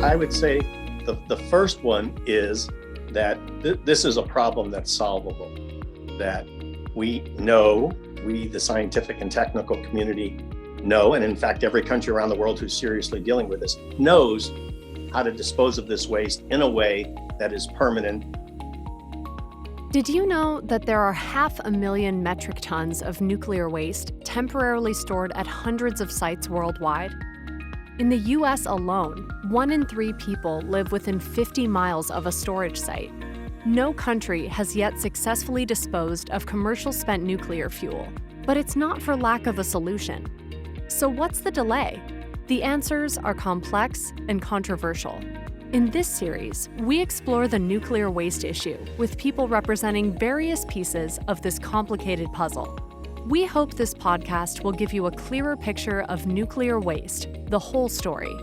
I would say the first one is that this is a problem that's solvable, that we know, the scientific and technical community know, and in fact, every country around the world who's seriously dealing with this knows how to dispose of this waste in a way that is permanent. Did you know that there are 500,000 metric tons of nuclear waste temporarily stored at hundreds of sites worldwide? In the US alone, 1 in 3 people live within 50 miles of a storage site. No country has yet successfully disposed of commercial spent nuclear fuel, but it's not for lack of a solution. So what's the delay? The answers are complex and controversial. In this series, we explore the nuclear waste issue with people representing various pieces of this complicated puzzle. We hope this podcast will give you a clearer picture of nuclear waste, the whole story.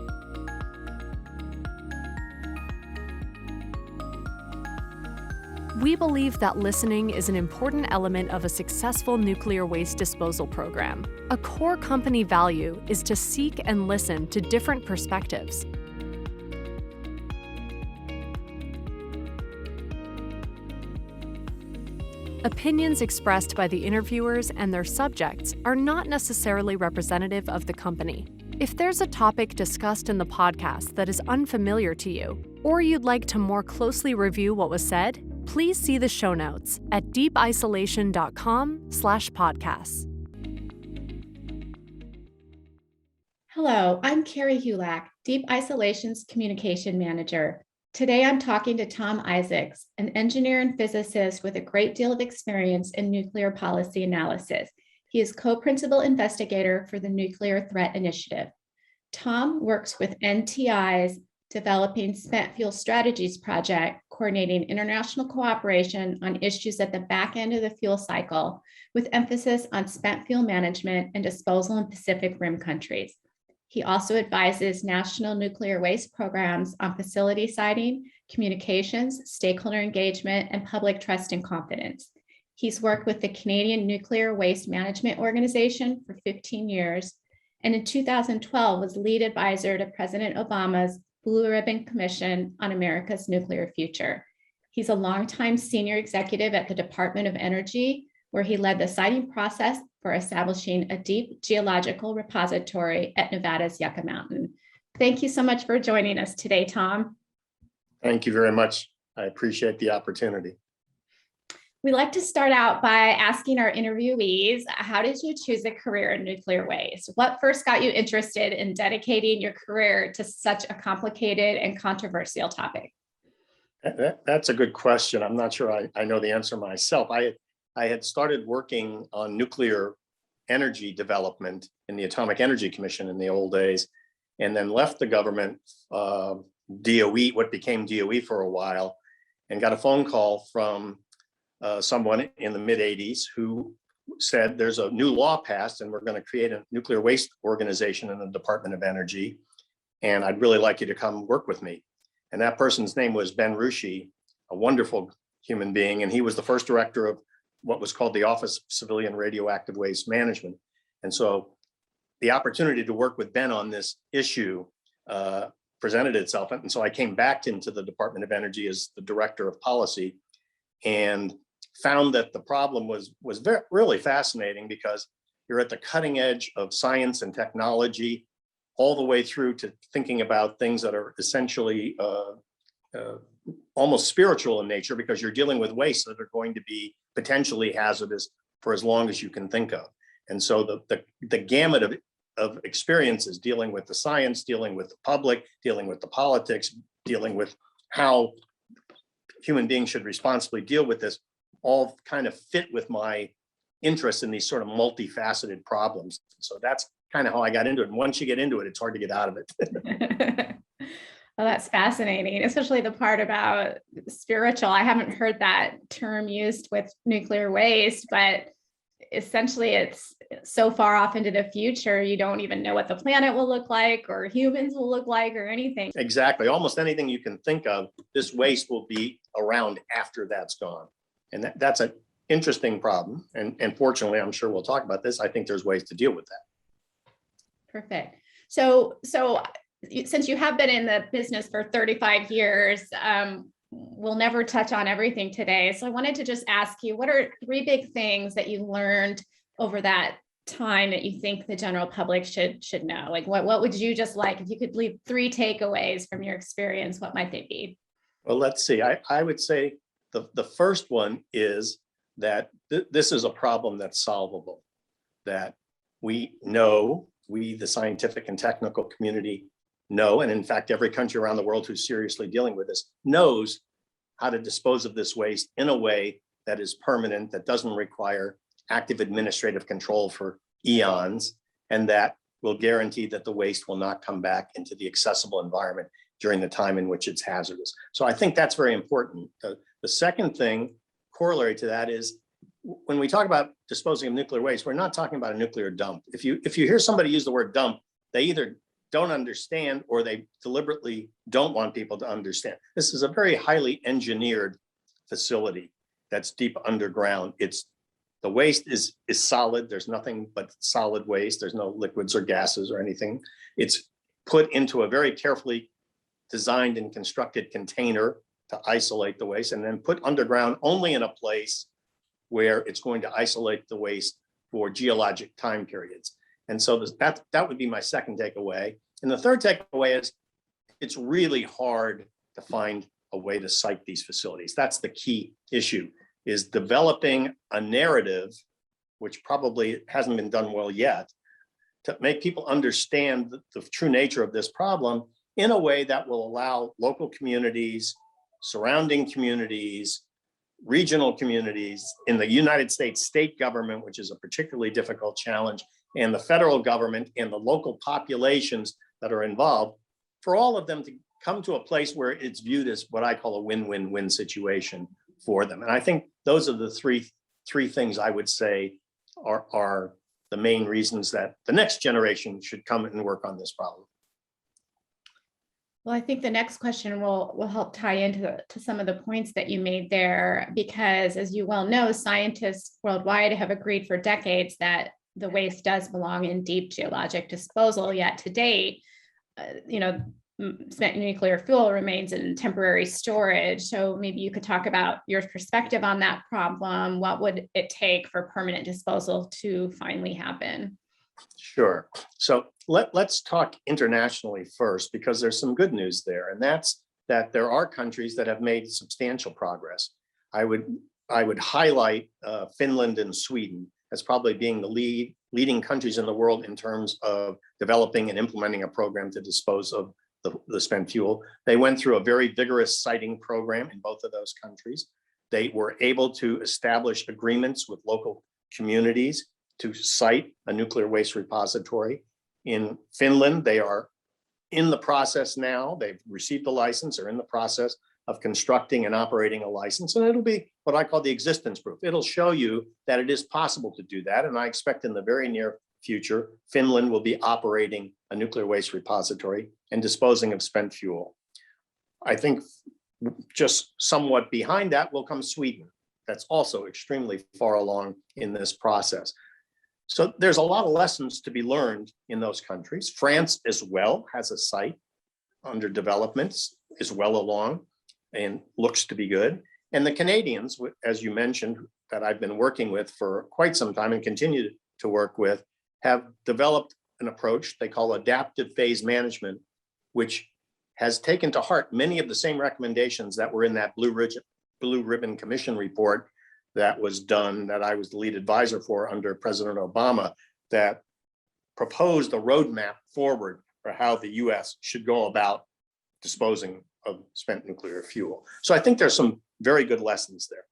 We believe that listening is an important element of a successful nuclear waste disposal program. A core company value is to seek and listen to different perspectives. Opinions expressed by the interviewers and their subjects are not necessarily representative of the company. If there's a topic discussed in the podcast that is unfamiliar to you, or you'd like to more closely review what was said, please see the show notes at deepisolation.com/podcasts. Hello, I'm Carrie Hulak, Deep Isolation's Communication Manager. Today I'm talking to Tom Isaacs, an engineer and physicist with a great deal of experience in nuclear policy analysis. He is co-principal investigator for the Nuclear Threat Initiative. Tom works with NTI's Developing Spent Fuel Strategies project, coordinating international cooperation on issues at the back end of the fuel cycle, with emphasis on spent fuel management and disposal in Pacific Rim countries. He also advises national nuclear waste programs on facility siting, communications, stakeholder engagement, and public trust and confidence. He's worked with the Canadian Nuclear Waste Management Organization for 15 years, and in 2012 was lead advisor to President Obama's Blue Ribbon Commission on America's Nuclear Future. He's a longtime senior executive at the Department of Energy, where he led the siting process for establishing a deep geological repository at Nevada's Yucca Mountain. Thank you so much for joining us today, Tom. Thank you very much. I appreciate the opportunity. We like to start out by asking our interviewees, how did you choose a career in nuclear waste? What first got you interested in dedicating your career to such a complicated and controversial topic? That's a good question. I'm not sure I know the answer myself. I had started working on nuclear energy development in the Atomic Energy Commission in the old days, and then left the government, DOE, what became DOE for a while, and got a phone call from someone in the mid-'80s who said there's a new law passed and we're going to create a nuclear waste organization in the Department of Energy, and I'd really like you to come work with me. And that person's name was Ben Rushi, a wonderful human being, and he was the first director of what was called the Office of Civilian Radioactive Waste Management. And so the opportunity to work with Ben on this issue presented itself. And so I came back into the Department of Energy as the director of policy, and found that the problem was really fascinating, because you're at the cutting edge of science and technology, all the way through to thinking about things that are essentially almost spiritual in nature, because you're dealing with wastes that are going to be potentially hazardous for as long as you can think of. And so the gamut of experiences, dealing with the science, dealing with the public, dealing with the politics, dealing with how human beings should responsibly deal with this, all kind of fit with my interest in these sort of multifaceted problems. So that's kind of how I got into it. And once you get into it, it's hard to get out of it. Well, that's fascinating, especially the part about spiritual. I haven't heard that term used with nuclear waste, but essentially it's so far off into the future, you don't even know what the planet will look like or humans will look like or anything. Exactly. Almost anything you can think of, this waste will be around after that's gone. And that's an interesting problem. And fortunately, I'm sure we'll talk about this. I think there's ways to deal with that. Perfect. So since you have been in the business for 35 years, we'll never touch on everything today. So I wanted to just ask you, what are 3 big things that you learned over that time that you think the general public should know? Like what would you just like, if you could leave 3 takeaways from your experience, what might they be? Well, let's see. I would say the first one is that this is a problem that's solvable, that we know, we, the scientific and technical community know, and in fact, every country around the world who's seriously dealing with this knows how to dispose of this waste in a way that is permanent, that doesn't require active administrative control for eons, and that will guarantee that the waste will not come back into the accessible environment during the time in which it's hazardous. So I think that's very important. The second thing corollary to that is when we talk about disposing of nuclear waste, we're not talking about a nuclear dump. If you hear somebody use the word dump, they either don't understand or they deliberately don't want people to understand. This is a very highly engineered facility that's deep underground. The waste is solid. There's nothing but solid waste. There's no liquids or gases or anything. It's put into a very carefully designed and constructed container to isolate the waste, and then put underground only in a place where it's going to isolate the waste for geologic time periods. And so that would be my second takeaway. And the third takeaway is it's really hard to find a way to site these facilities. That's the key issue, is developing a narrative, which probably hasn't been done well yet, to make people understand the true nature of this problem in a way that will allow local communities, surrounding communities, regional communities, in the United States state government, which is a particularly difficult challenge, and the federal government and the local populations that are involved, for all of them to come to a place where it's viewed as what I call a win-win-win situation for them. And I think those are the three things I would say are the main reasons that the next generation should come and work on this problem. Well, I think the next question will help tie into some of the points that you made there, because as you well know, scientists worldwide have agreed for decades that the waste does belong in deep geologic disposal, yet to date, spent nuclear fuel remains in temporary storage. So maybe you could talk about your perspective on that problem. What would it take for permanent disposal to finally happen? Sure. So let's talk internationally first, because there's some good news there, and that's that there are countries that have made substantial progress. I would highlight Finland and Sweden as probably being the leading countries in the world in terms of developing and implementing a program to dispose of the spent fuel. They went through a very vigorous siting program in both of those countries. They were able to establish agreements with local communities to site a nuclear waste repository. In Finland, they are in the process now. They've received the license, are in the process of constructing and operating a license. And it'll be what I call the existence proof. It'll show you that it is possible to do that. And I expect in the very near future, Finland will be operating a nuclear waste repository and disposing of spent fuel. I think just somewhat behind that will come Sweden. That's also extremely far along in this process. So there's a lot of lessons to be learned in those countries. France as well has a site under development, is well along and looks to be good. And the Canadians, as you mentioned, that I've been working with for quite some time and continue to work with, have developed an approach they call adaptive phase management, which has taken to heart many of the same recommendations that were in that Blue Ribbon Commission report that was done, that I was the lead advisor for under President Obama, that proposed a roadmap forward for how the US should go about disposing of spent nuclear fuel. So I think there's some very good lessons there.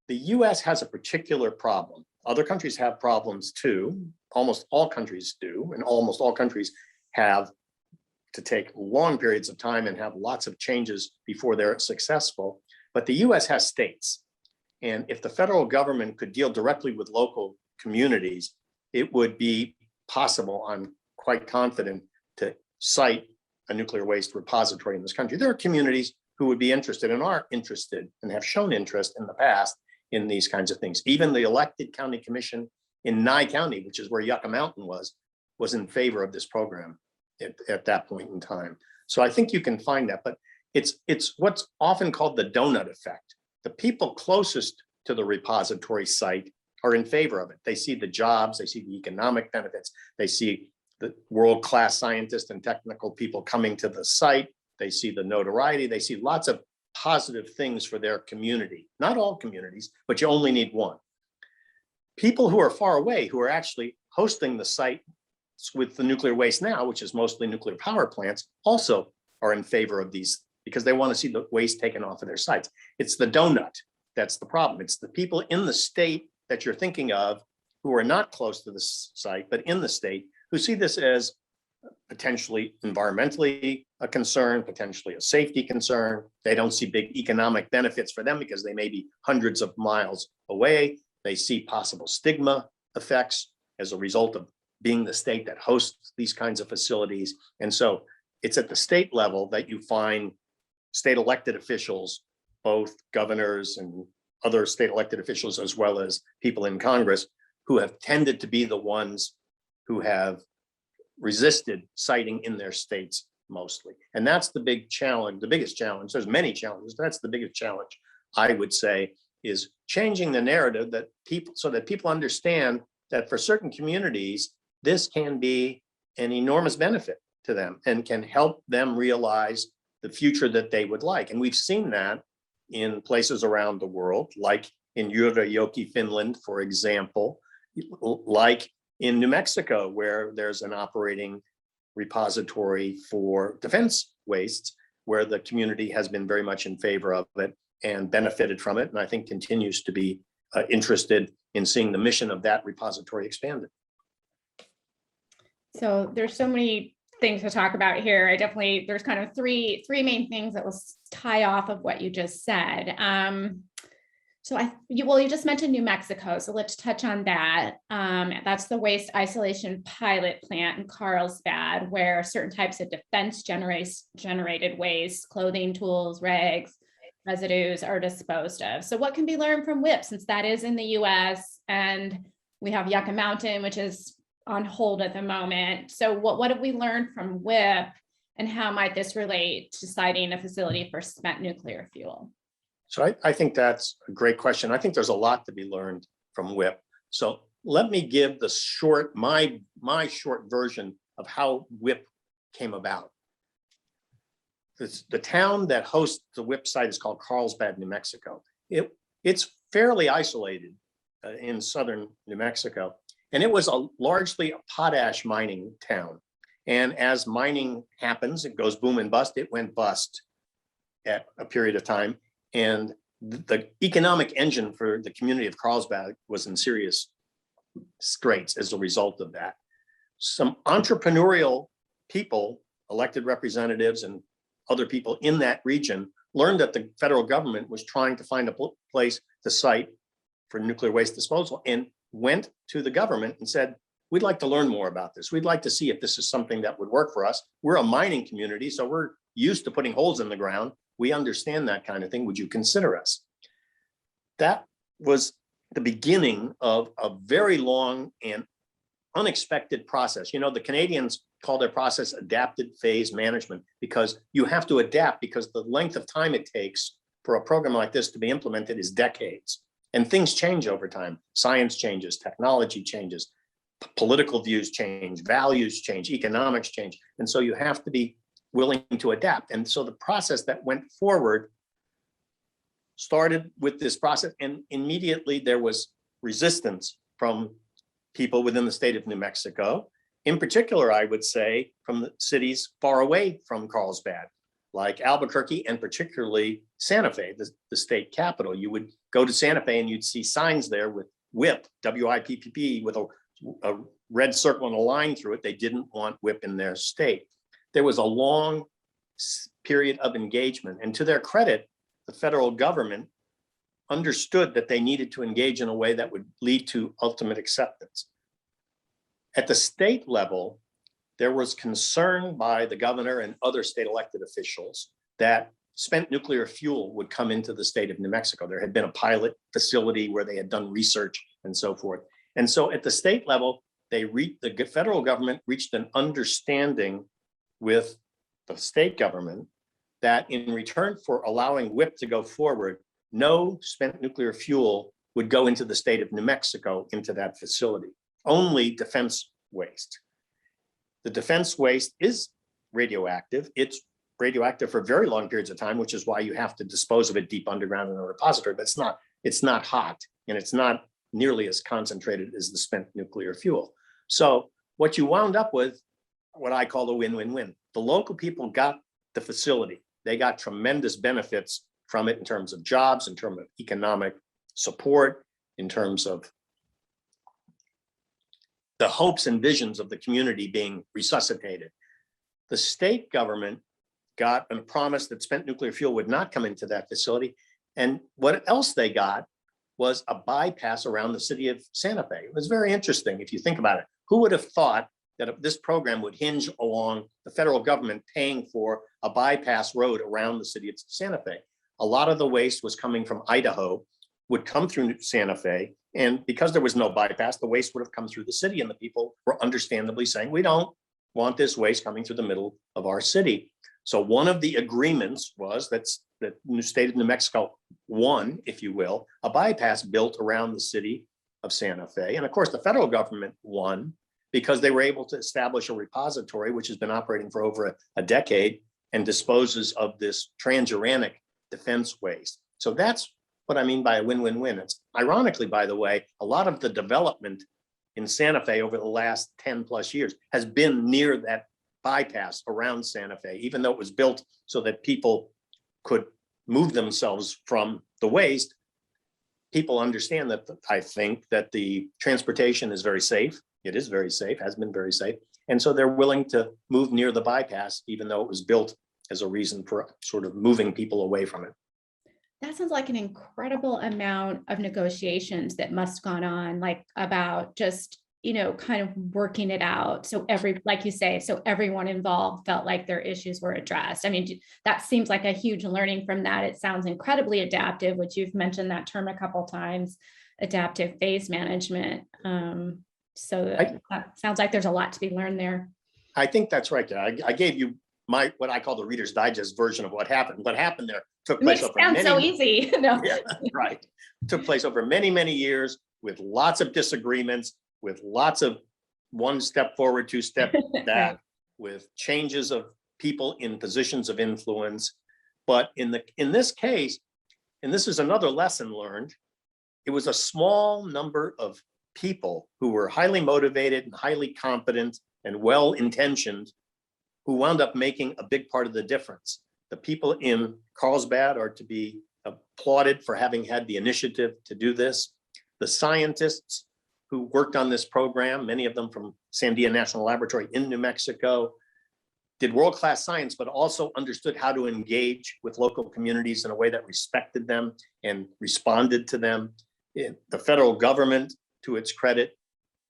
The US has a particular problem. Other countries have problems too. Almost all countries do, and almost all countries have to take long periods of time and have lots of changes before they're successful. But the US has states. And if the federal government could deal directly with local communities, it would be possible, I'm quite confident, to site a nuclear waste repository in this country. There are communities who would be interested and are interested and have shown interest in the past in these kinds of things. Even the elected county commission in Nye County, which is where Yucca Mountain was in favor of this program. at that point in time. So I think you can find that, but it's what's often called the donut effect. The people closest to the repository site are in favor of it. They see the jobs, they see the economic benefits, they see the world-class scientists and technical people coming to the site, they see the notoriety, they see lots of positive things for their community. Not all communities, but you only need one. People who are far away, who are actually hosting the site with the nuclear waste now, which is mostly nuclear power plants, also are in favor of these because they want to see the waste taken off of their sites. It's the donut that's the problem. It's the people in the state that you're thinking of who are not close to the site, but in the state, who see this as potentially environmentally a concern, potentially a safety concern. They don't see big economic benefits for them because they may be hundreds of miles away. They see possible stigma effects as a result of being the state that hosts these kinds of facilities. And so it's at the state level that you find state elected officials, both governors and other state elected officials, as well as people in Congress, who have tended to be the ones who have resisted siting in their states mostly. And that's the big challenge, the biggest challenge. There's many challenges, but that's the biggest challenge, I would say, is changing the narrative that people, so that people understand that for certain communities, this can be an enormous benefit to them and can help them realize the future that they would like. And we've seen that in places around the world, like in Urajoki, Finland, for example, like in New Mexico, where there's an operating repository for defense wastes, where the community has been very much in favor of it and benefited from it, and I think continues to be interested in seeing the mission of that repository expanded. So there's so many things to talk about here. There's kind of three main things that will tie off of what you just said. You just mentioned New Mexico, so let's touch on that. That's the waste isolation pilot plant in Carlsbad, where certain types of defense generated waste, clothing, tools, rags, residues are disposed of. So what can be learned from WIPP, since that is in the US, and we have Yucca Mountain, which is on hold at the moment. So what have we learned from WIPP, and how might this relate to siting a facility for spent nuclear fuel? So I think that's a great question. I think there's a lot to be learned from WIPP. So let me give the short, my short version of how WIPP came about. The town that hosts the WIPP site is called Carlsbad, New Mexico. It's fairly isolated in southern New Mexico, and it was largely a potash mining town. And as mining happens, it goes boom and bust. It went bust at a period of time. And the economic engine for the community of Carlsbad was in serious straits as a result of that. Some entrepreneurial people, elected representatives and other people in that region, learned that the federal government was trying to find a place to site for nuclear waste disposal, and went to the government and said, we'd like to learn more about this. We'd like to see if this is something that would work for us. We're a mining community, so we're used to putting holes in the ground. We understand that kind of thing. Would you consider us? That was the beginning of a very long and unexpected process. You know, the Canadians call their process adapted phase management, because you have to adapt, because the length of time it takes for a program like this to be implemented is decades. And things change over time. Science changes, technology changes, political views change, values change, economics change. And so you have to be willing to adapt. And so the process that went forward started with this process, and immediately there was resistance from people within the state of New Mexico. In particular, I would say from the cities far away from Carlsbad, like Albuquerque and particularly Santa Fe, the state capital. You would go to Santa Fe and you'd see signs there with WIPP, W-I-P-P-P, with a red circle and a line through it. They didn't want WIPP in their state. There was a long period of engagement, and to their credit, the federal government understood that they needed to engage in a way that would lead to ultimate acceptance. At the state level, there was concern by the governor and other state elected officials that spent nuclear fuel would come into the state of New Mexico. There had been a pilot facility where they had done research and so forth. And so at the state level, the federal government reached an understanding with the state government that in return for allowing WIP to go forward, no spent nuclear fuel would go into the state of New Mexico into that facility, only defense waste. The defense waste is radioactive. It's radioactive for very long periods of time, which is why you have to dispose of it deep underground in a repository, but it's not hot and it's not nearly as concentrated as the spent nuclear fuel. So what you wound up with, what I call the win-win-win. The local people got the facility. They got tremendous benefits from it in terms of jobs, in terms of economic support, in terms of the hopes and visions of the community being resuscitated. The state government got a promise that spent nuclear fuel would not come into that facility. And what else they got was a bypass around the city of Santa Fe. It was very interesting if you think about it. Who would have thought that this program would hinge along the federal government paying for a bypass road around the city of Santa Fe? A lot of the waste was coming from Idaho, would come through Santa Fe. And because there was no bypass, the waste would have come through the city. And the people were understandably saying, we don't want this waste coming through the middle of our city. So one of the agreements was that the state of New Mexico won, if you will, a bypass built around the city of Santa Fe. And of course, the federal government won because they were able to establish a repository, which has been operating for over a decade and disposes of this transuranic defense waste. So that's what I mean by a win-win-win. It's ironically, by the way, a lot of the development in Santa Fe over the last 10 plus years has been near that bypass around Santa Fe, even though it was built so that people could move themselves from the waste. People understand that, I think, that the transportation is very safe. It is very safe, has been very safe. And so they're willing to move near the bypass, even though it was built as a reason for sort of moving people away from it. That sounds like an incredible amount of negotiations that must have gone on, like about just, kind of working it out. So like you say, so everyone involved felt like their issues were addressed. I mean, that seems like a huge learning from that. It sounds incredibly adaptive, which you've mentioned that term a couple of times, adaptive phase management. So that sounds like there's a lot to be learned there. I think that's right. I gave you what I call the Reader's Digest version of what happened. What happened there took place over many. Sounds so easy. No. Yeah, right. Took place over many, many years with lots of disagreements, with lots of one step forward, two step back, Right. with changes of people in positions of influence. But in this case, and this is another lesson learned, it was a small number of people who were highly motivated and highly competent and well-intentioned who wound up making a big part of the difference. The people in Carlsbad are to be applauded for having had the initiative to do this. The scientists who worked on this program, many of them from Sandia National Laboratory in New Mexico, did world-class science, but also understood how to engage with local communities in a way that respected them and responded to them. The federal government, to its credit,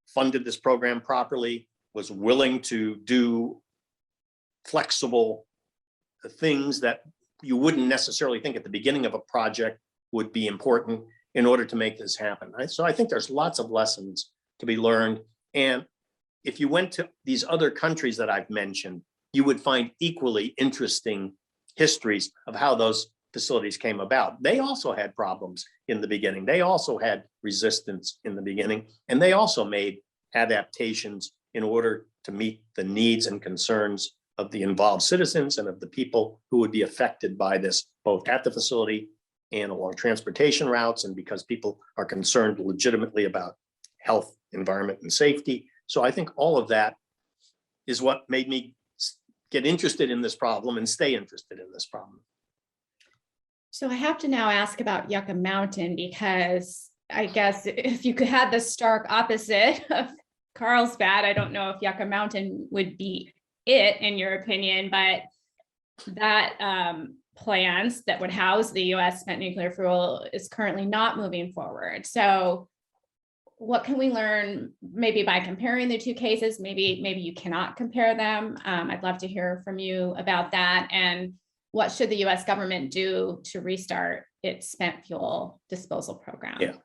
funded this program properly, was willing to do flexible things that you wouldn't necessarily think at the beginning of a project would be important in order to make this happen. So I think there's lots of lessons to be learned. And if you went to these other countries that I've mentioned, you would find equally interesting histories of how those facilities came about. They also had problems in the beginning. They also had resistance in the beginning, and they also made adaptations in order to meet the needs and concerns of the involved citizens and of the people who would be affected by this, both at the facility and along transportation routes, and because people are concerned legitimately about health, environment, and safety. So I think all of that is what made me get interested in this problem and stay interested in this problem. So I have to now ask about Yucca Mountain, because I guess if you could have the stark opposite of Carlsbad, I don't know if Yucca Mountain would be it in your opinion, but that plans that would house the US spent nuclear fuel is currently not moving forward. So what can we learn maybe by comparing the two cases? Maybe you cannot compare them. I'd love to hear from you about that. And what should the US government do to restart its spent fuel disposal program? Yeah.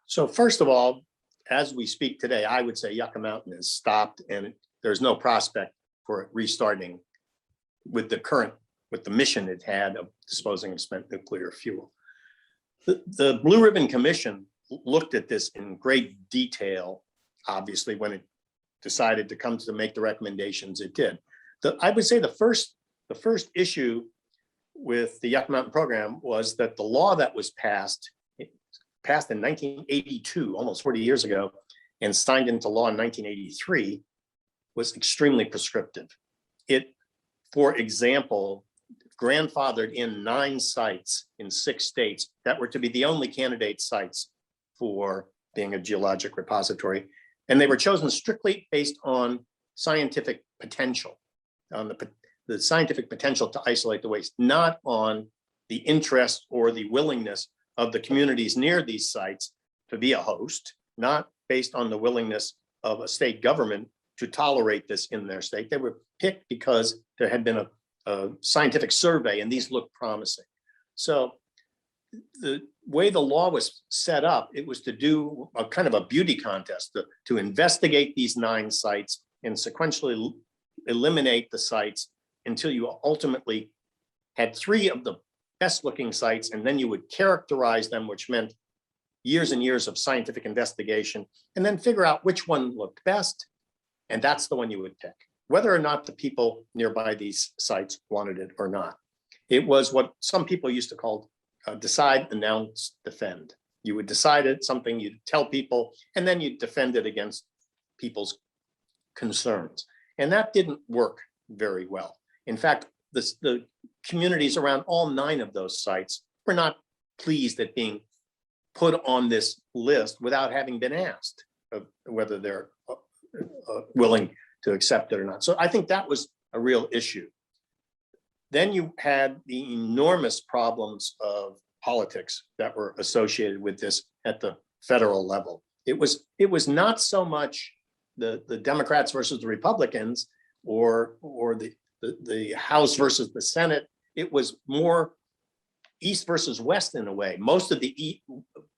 So first of all, as we speak today, I would say Yucca Mountain is stopped and there's no prospect for it restarting with the mission it had of disposing of spent nuclear fuel. The Blue Ribbon Commission looked at this in great detail, obviously, when it decided to come to make the recommendations it did. I would say the first issue with the Yucca Mountain program was that the law that was passed in 1982, almost 40 years ago, and signed into law in 1983, was extremely prescriptive. It, for example, grandfathered in 9 sites in 6 states that were to be the only candidate sites for being a geologic repository. And they were chosen strictly based on scientific potential, on the scientific potential to isolate the waste, not on the interest or the willingness of the communities near these sites to be a host, not based on the willingness of a state government to tolerate this in their state. They were picked because there had been a scientific survey and these looked promising. So the way the law was set up, it was to do a kind of a beauty contest to investigate these 9 sites and sequentially eliminate the sites until you ultimately had 3 of the best looking sites, and then you would characterize them, which meant years and years of scientific investigation, and then figure out which one looked best, and that's the one you would pick, whether or not the people nearby these sites wanted it or not. It was what some people used to call decide, announce, defend. You would decide it, something you'd tell people, and then you'd defend it against people's concerns. And that didn't work very well. In fact, the communities around all 9 of those sites were not pleased at being put on this list without having been asked of whether they're willing to accept it or not. So I think that was a real issue. Then you had the enormous problems of politics that were associated with this at the federal level. It was not so much the Democrats versus the Republicans or the House versus the Senate. It was more East versus West in a way. Most of the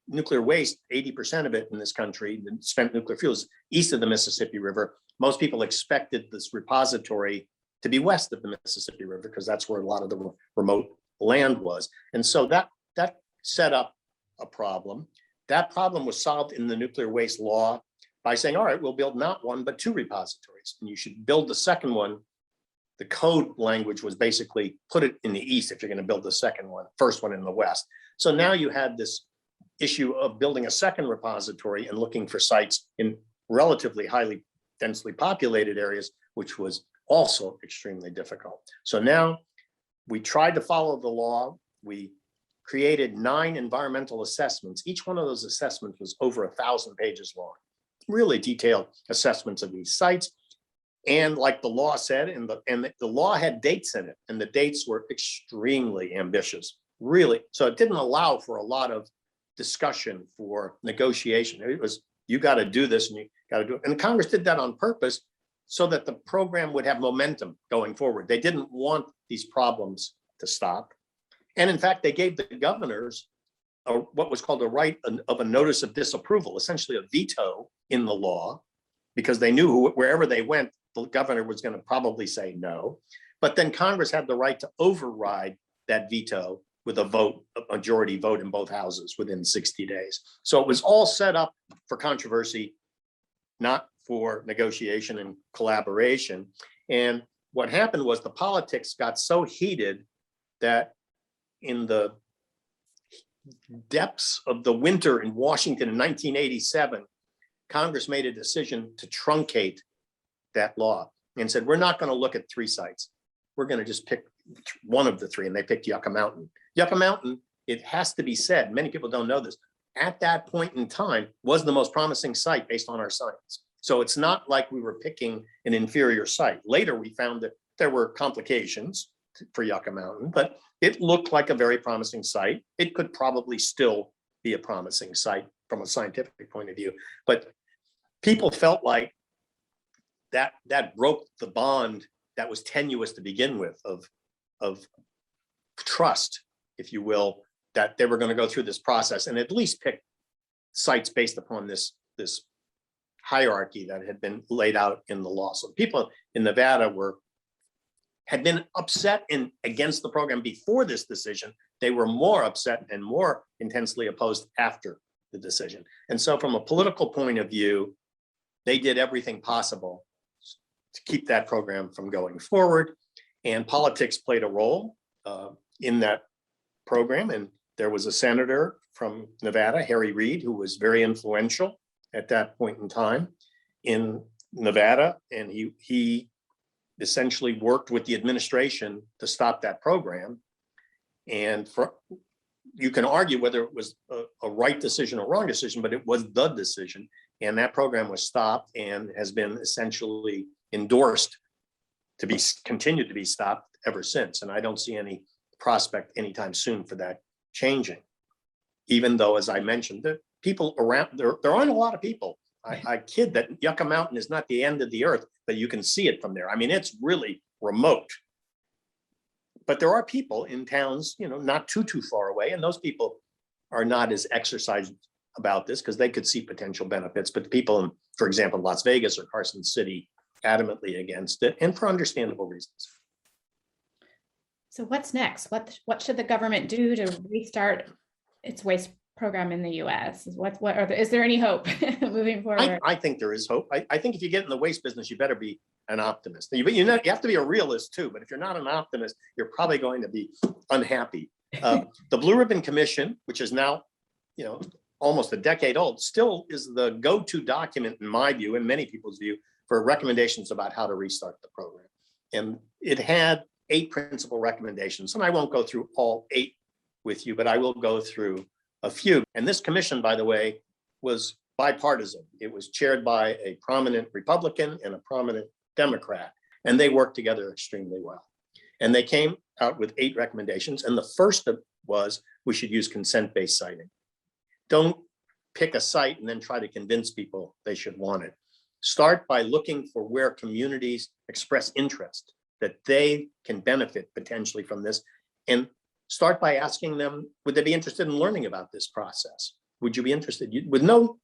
nuclear waste, 80% of it in this country, the spent nuclear fuels, east of the Mississippi River. Most people expected this repository to be west of the Mississippi River because that's where a lot of the remote land was. And so that set up a problem. That problem was solved in the nuclear waste law by saying, all right, we'll build not 1, but 2 repositories. And you should build the second one. The code language was basically put it in the east if you're going to build the second one, first one in the west. So now you had this issue of building a second repository and looking for sites in relatively highly densely populated areas, which was also extremely difficult. So now we tried to follow the law. We created 9 environmental assessments. Each one of those assessments was over 1,000 pages long, really detailed assessments of these sites. And like the law said, and the law had dates in it, and the dates were extremely ambitious, really. So it didn't allow for a lot of discussion, for negotiation. It was, you got to do this and you got to do it. And Congress did that on purpose so that the program would have momentum going forward. They didn't want these problems to stop. And in fact, they gave the governors what was called a right of a notice of disapproval, essentially a veto in the law, because they knew wherever they went, the governor was going to probably say no. But then Congress had the right to override that veto with a majority vote in both houses within 60 days. So it was all set up for controversy, not for negotiation and collaboration. And what happened was the politics got so heated that in the depths of the winter in Washington in 1987, Congress made a decision to truncate that law and said, we're not going to look at 3 sites. We're going to just pick one of the 3, and they picked Yucca Mountain. Yucca Mountain, it has to be said, many people don't know this, at that point in time was the most promising site based on our science. So it's not like we were picking an inferior site. Later, we found that there were complications for Yucca Mountain, but it looked like a very promising site. It could probably still be a promising site from a scientific point of view, but people felt like that broke the bond that was tenuous to begin with of trust, if you will, that they were going to go through this process and at least pick sites based upon this hierarchy that had been laid out in the law. So people in Nevada were had been upset and against the program before this decision, they were more upset and more intensely opposed after the decision. And so from a political point of view, they did everything possible to keep that program from going forward. And politics played a role in that program. And there was a senator from Nevada, Harry Reid, who was very influential at that point in time in Nevada. And he essentially worked with the administration to stop that program. And you can argue whether it was a right decision or wrong decision, but it was the decision. And that program was stopped and has been essentially endorsed to be continued to be stopped ever since. And I don't see any prospect anytime soon for that changing. Even though, as I mentioned, the people around there aren't a lot of people. I kid that Yucca Mountain is not the end of the earth, but you can see it from there. I mean, it's really remote. But there are people in towns, not too far away, and those people are not as exercised about this because they could see potential benefits. But the people in, for example, Las Vegas or Carson City, adamantly against it, and for understandable reasons. So what's next? What should the government do to restart its waste program in the U.S.? Is there any hope moving forward? I think there is hope. I think if you get in the waste business, you better be an optimist. You have to be a realist too, but if you're not an optimist, you're probably going to be unhappy. The Blue Ribbon Commission, which is now, almost a decade old, still is the go-to document in my view, and many people's view, for recommendations about how to restart the program. And it had 8 principal recommendations, and I won't go through all 8 with you, but I will go through a few. And this commission, by the way, was bipartisan. It was chaired by a prominent Republican and a prominent Democrat, and they worked together extremely well. And they came out with 8 recommendations. And the first was we should use consent-based siting. Don't pick a site and then try to convince people they should want it. Start by looking for where communities express interest, that they can benefit potentially from this, and start by asking them, would they be interested in learning about this process? Would you be interested? With no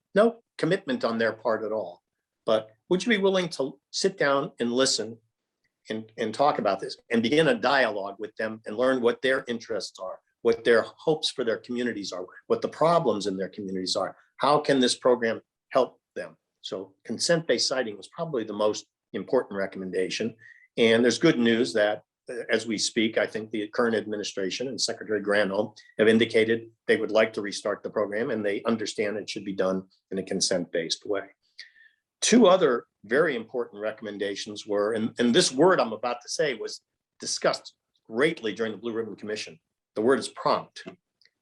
commitment on their part at all. But would you be willing to sit down and listen and talk about this and begin a dialogue with them and learn what their interests are, what their hopes for their communities are, what the problems in their communities are? How can this program help them? So consent-based siting was probably the most important recommendation. And there's good news that as we speak, I think the current administration and Secretary Granholm have indicated they would like to restart the program, and they understand it should be done in a consent-based way. 2 other very important recommendations were, and this word I'm about to say was discussed greatly during the Blue Ribbon Commission. The word is prompt.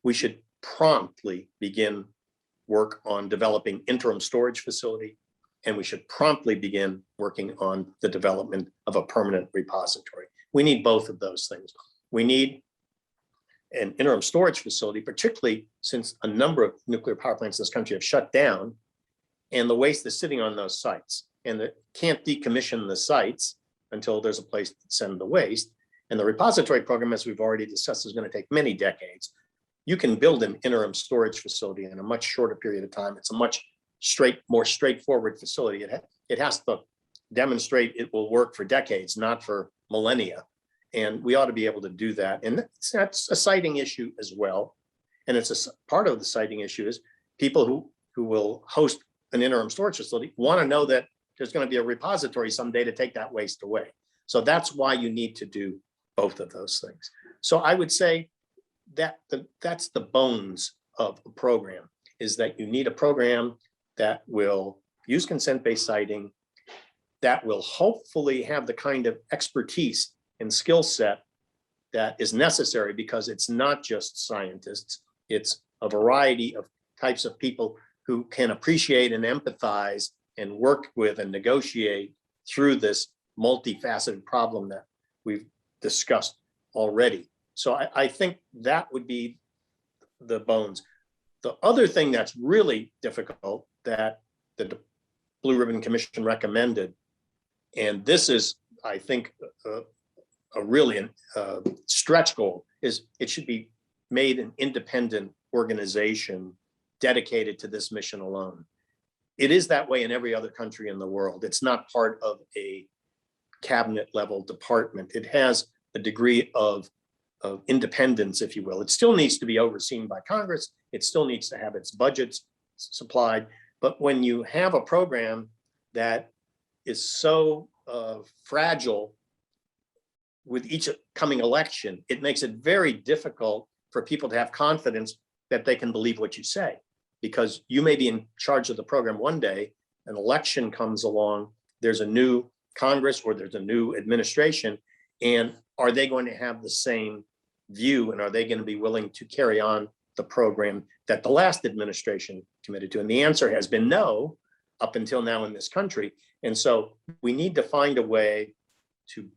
We should promptly begin work on developing interim storage facility, and we should promptly begin working on the development of a permanent repository. We need both of those things. We need an interim storage facility, particularly since a number of nuclear power plants in this country have shut down, and the waste is sitting on those sites, and it can't decommission the sites until there's a place to send the waste. And the repository program, as we've already discussed, is going to take many decades. You can build an interim storage facility in a much shorter period of time. It's a much more straightforward facility. It has to demonstrate it will work for decades, not for millennia. And we ought to be able to do that. And that's a siting issue as well. And it's a part of the siting issue is people who will host an interim storage facility want to know that there's going to be a repository someday to take that waste away. So that's why you need to do both of those things. So I would say that that's the bones of a program, is that you need a program that will use consent-based siting, that will hopefully have the kind of expertise and skill set that is necessary, because it's not just scientists, it's a variety of types of people who can appreciate and empathize and work with and negotiate through this multifaceted problem that we've discussed already. So I think that would be the bones. The other thing that's really difficult that the Blue Ribbon Commission recommended, and this is, I think, a really stretch goal, is it should be made an independent organization dedicated to this mission alone. It is that way in every other country in the world. It's not part of a cabinet level department. It has a degree of independence, if you will. It still needs to be overseen by Congress. It still needs to have its budgets supplied. But when you have a program that is so fragile with each coming election, it makes it very difficult for people to have confidence that they can believe what you say, because you may be in charge of the program one day, an election comes along, there's a new Congress or there's a new administration, and are they going to have the same view, and are they going to be willing to carry on the program that the last administration committed to? And the answer has been no up until now in this country. And so we need to find a way to,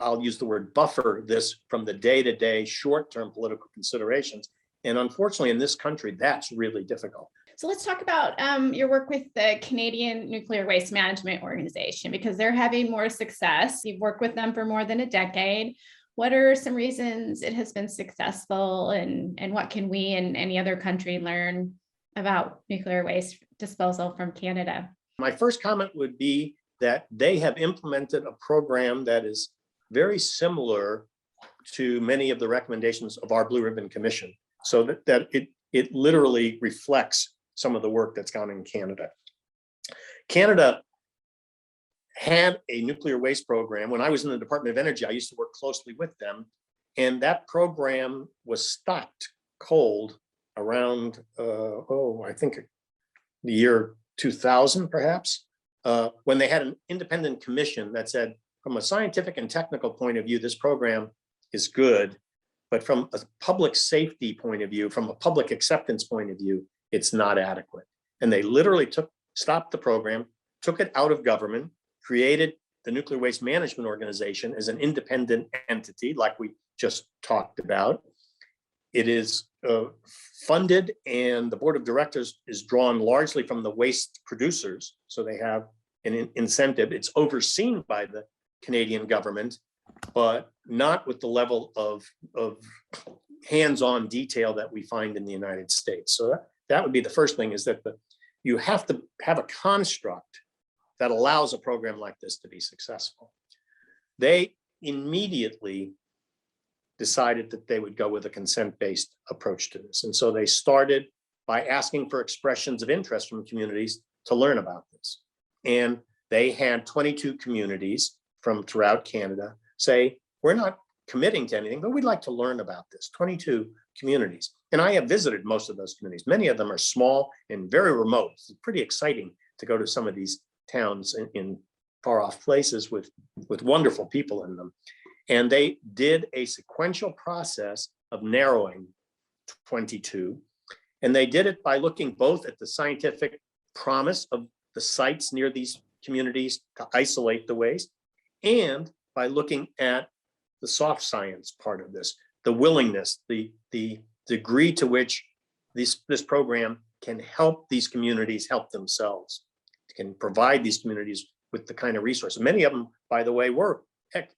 I'll use the word buffer this from the day-to-day short-term political considerations. And unfortunately, in this country, that's really difficult. So let's talk about your work with the Canadian Nuclear Waste Management Organization, because they're having more success. You've worked with them for more than a decade. What are some reasons it has been successful, and what can we and any other country learn about nuclear waste disposal from Canada? My first comment would be that they have implemented a program that is very similar to many of the recommendations of our Blue Ribbon Commission, so that it literally reflects some of the work that's gone in Canada. Canada had a nuclear waste program. When I was in the Department of Energy, I used to work closely with them, and that program was stopped cold around, I think the year 2000, perhaps, when they had an independent commission that said, from a scientific and technical point of view, this program is good, but from a public safety point of view, from a public acceptance point of view, it's not adequate. And they literally stopped the program, took it out of government, created the Nuclear Waste Management Organization as an independent entity, like we just talked about. It is funded, and the board of directors is drawn largely from the waste producers, so they have an incentive. It's overseen by the Canadian government, but not with the level of hands-on detail that we find in the United States. So that would be the first thing, is that you have to have a construct that allows a program like this to be successful. They immediately decided that they would go with a consent-based approach to this. And so they started by asking for expressions of interest from communities to learn about this. And they had 22 communities from throughout Canada say, we're not committing to anything, but we'd like to learn about this. 22 communities. And I have visited most of those communities. Many of them are small and very remote. It's pretty exciting to go to some of these towns in far off places with wonderful people in them. And they did a sequential process of narrowing 22. And they did it by looking both at the scientific promise of the sites near these communities to isolate the waste, and by looking at the soft science part of this, the willingness, the degree to which this program can help these communities help themselves, can provide these communities with the kind of resources. Many of them, by the way, were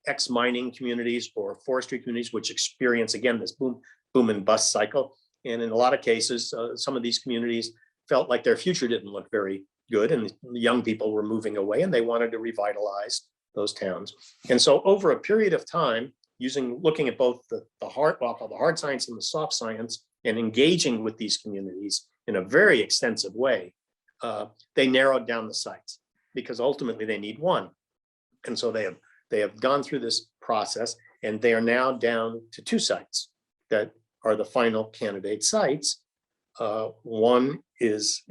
ex-mining communities or forestry communities, which experience, again, this boom and bust cycle. And in a lot of cases, some of these communities felt like their future didn't look very good, and the young people were moving away, and they wanted to revitalize those towns. And so over a period of time, looking at both the hard science and the soft science, and engaging with these communities in a very extensive way, they narrowed down the sites, because ultimately they need one. And so they have gone through this process, and they are now down to 2 sites that are the final candidate sites. One is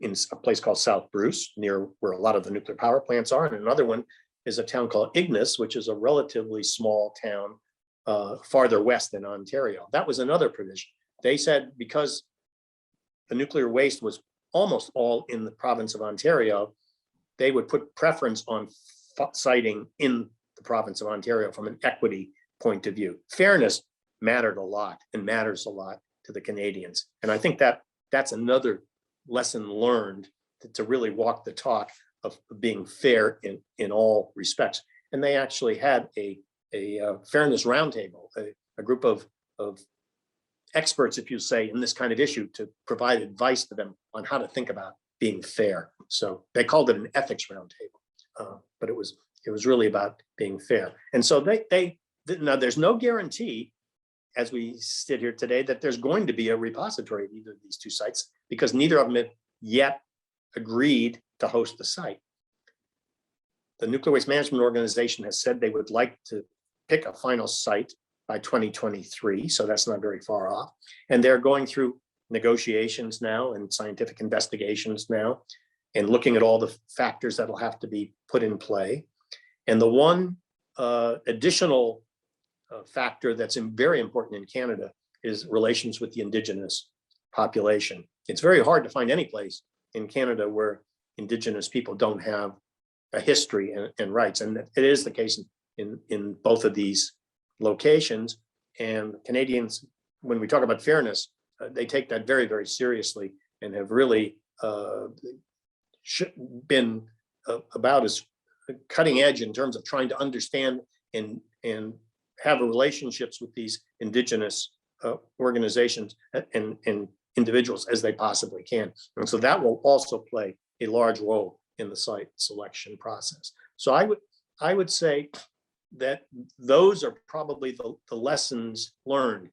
in a place called South Bruce, near where a lot of the nuclear power plants are, and another one is a town called Ignis, which is a relatively small town farther west in Ontario. That was another provision. They said, because the nuclear waste was almost all in the province of Ontario, they would put preference on siting in the province of Ontario from an equity point of view. Fairness mattered a lot and matters a lot to the Canadians. And I think that's another lesson learned to really walk the talk of being fair in all respects. And they actually had a fairness roundtable, a group of experts, if you say, in this kind of issue, to provide advice to them on how to think about being fair. So they called it an ethics roundtable, but it It was really about being fair. And so now there's no guarantee as we sit here today that there's going to be a repository of either of these two sites, because neither of them have yet agreed to host the site. The Nuclear Waste Management Organization has said they would like to pick a final site by 2023, so that's not very far off. And they're going through negotiations now and scientific investigations now, and looking at all the factors that'll have to be put in play. And the one additional factor that's very important in Canada is relations with the Indigenous population. It's very hard to find any place in Canada where Indigenous people don't have a history and rights. And it is the case in both of these locations. And Canadians, when we talk about fairness, they take that very, very seriously and have really been about as cutting edge in terms of trying to understand and have relationships with these Indigenous organizations and individuals as they possibly can. And so that will also play a large role in the site selection process. So I would say that those are probably the lessons learned.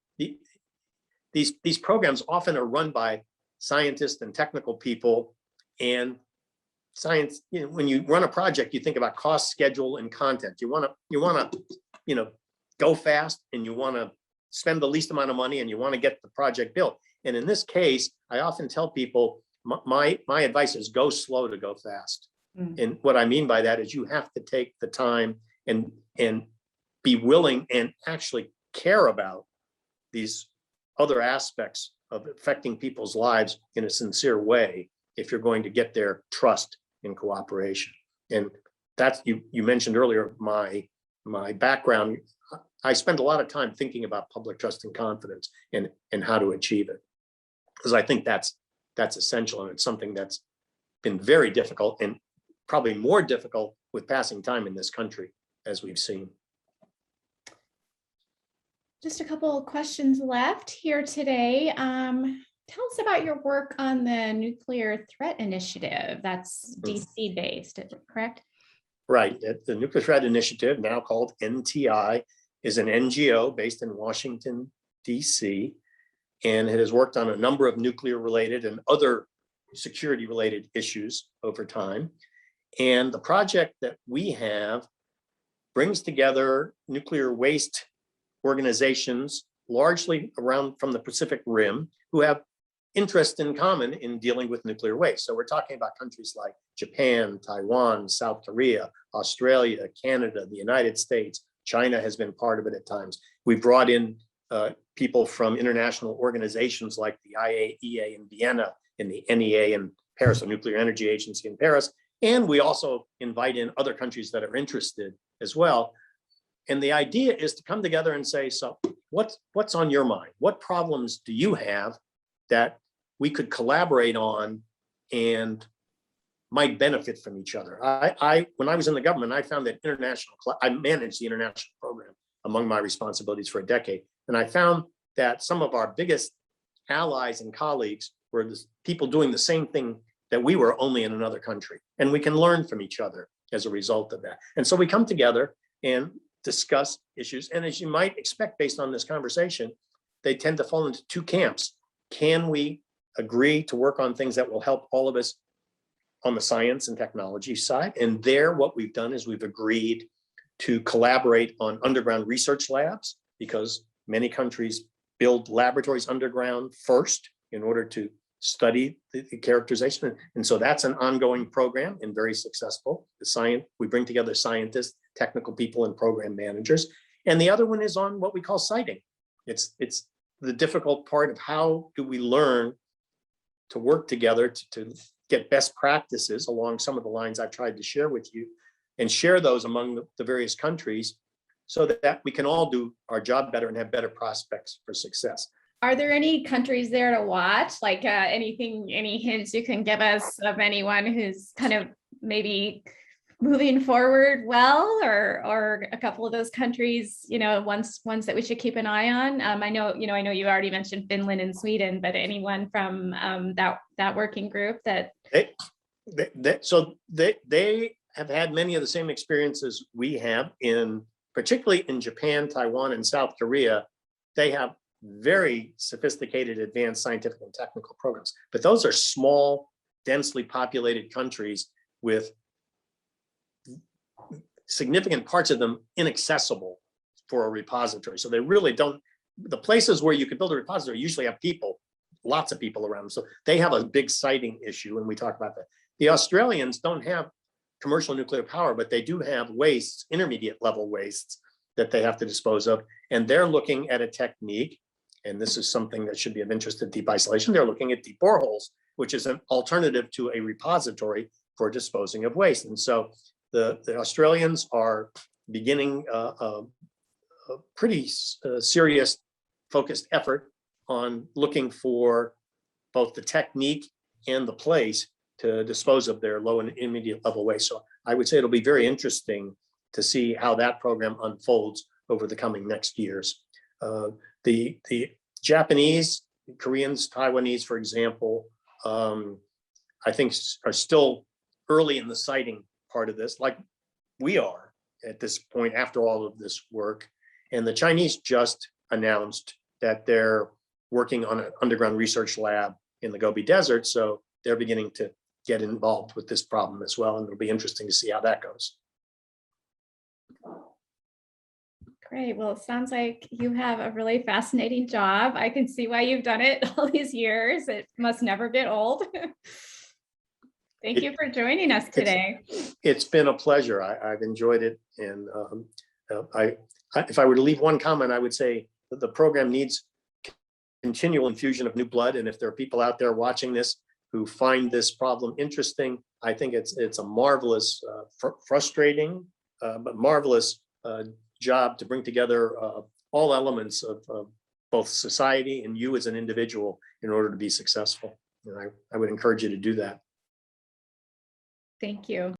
These programs often are run by scientists and technical people, and science, when you run a project, you think about cost, schedule, and content. You want to go fast, and you want to spend the least amount of money, and you want to get the project built. And in this case, I often tell people, my advice is go slow to go fast. And what I mean by that is you have to take the time and be willing and actually care about these other aspects of affecting people's lives in a sincere way if you're going to get their trust and cooperation. And that's, you mentioned earlier, my background. I spend a lot of time thinking about public trust and confidence and how to achieve it, because I think that's essential, and it's something that's been very difficult, and probably more difficult with passing time in this country, as we've seen. Just a couple of questions left here today. Tell us about your work on the Nuclear Threat Initiative. That's DC based, correct? Right. The Nuclear Threat Initiative, now called NTI, is an NGO based in Washington, DC, and it has worked on a number of nuclear related and other security related issues over time. And the project that we have brings together nuclear waste organizations, largely around from the Pacific Rim, who have interest in common in dealing with nuclear waste. So we're talking about countries like Japan, Taiwan, South Korea, Australia, Canada, the United States. China has been part of it at times. We've brought in people from international organizations like the IAEA in Vienna and the NEA in Paris, the Nuclear Energy Agency in Paris. And we also invite in other countries that are interested as well. And the idea is to come together and say, so what's on your mind? What problems do you have that we could collaborate on and might benefit from each other? When I was in the government, I found that I managed the international program among my responsibilities for a decade. And I found that some of our biggest allies and colleagues were the people doing the same thing that we were, only in another country. And we can learn from each other as a result of that. And so we come together and discuss issues. And as you might expect, based on this conversation, they tend to fall into two camps. Can we agree to work on things that will help all of us on the science and technology side? And there, what we've done is we've agreed to collaborate on underground research labs, because many countries build laboratories underground first in order to study the characterization. And so that's an ongoing program and very successful. We bring together scientists, technical people, and program managers. And the other one is on what we call siting. It's the difficult part of how do we learn to work together to get best practices along some of the lines I've tried to share with you, and share those among the various countries so that we can all do our job better and have better prospects for success. Are there any countries there to watch? Like any hints you can give us of anyone who's kind of maybe moving forward well, or a couple of those countries, ones that we should keep an eye on? I know you already mentioned Finland and Sweden, but anyone from that working group that? They have had many of the same experiences we have particularly in Japan, Taiwan, and South Korea. They have very sophisticated, advanced scientific and technical programs, but those are small, densely populated countries with significant parts of them inaccessible for a repository. So they really don't, the places where you could build a repository usually have people, lots of people around them. So they have a big siting issue, and we talk about that. The Australians don't have commercial nuclear power, but they do have wastes, intermediate level wastes that they have to dispose of. And they're looking at a technique, and this is something that should be of interest to deep isolation. They're looking at deep boreholes, which is an alternative to a repository for disposing of waste. And so the Australians are beginning a pretty serious focused effort on looking for both the technique and the place to dispose of their low and intermediate level waste. So I would say it'll be very interesting to see how that program unfolds over the coming next years. The Japanese, Koreans, Taiwanese, for example, I think are still early in the siting part of this, like we are at this point after all of this work. And the Chinese just announced that they're working on an underground research lab in the Gobi Desert. So they're beginning to get involved with this problem as well. And it'll be interesting to see how that goes. Great. Well, it sounds like you have a really fascinating job. I can see why you've done it all these years. It must never get old. Thank you for joining us today. It's been a pleasure. I've enjoyed it. And if I were to leave one comment, I would say that the program needs continual infusion of new blood. And if there are people out there watching this who find this problem interesting, I think it's a marvelous, frustrating, but marvelous job to bring together all elements of both society and you as an individual in order to be successful. And I would encourage you to do that. Thank you.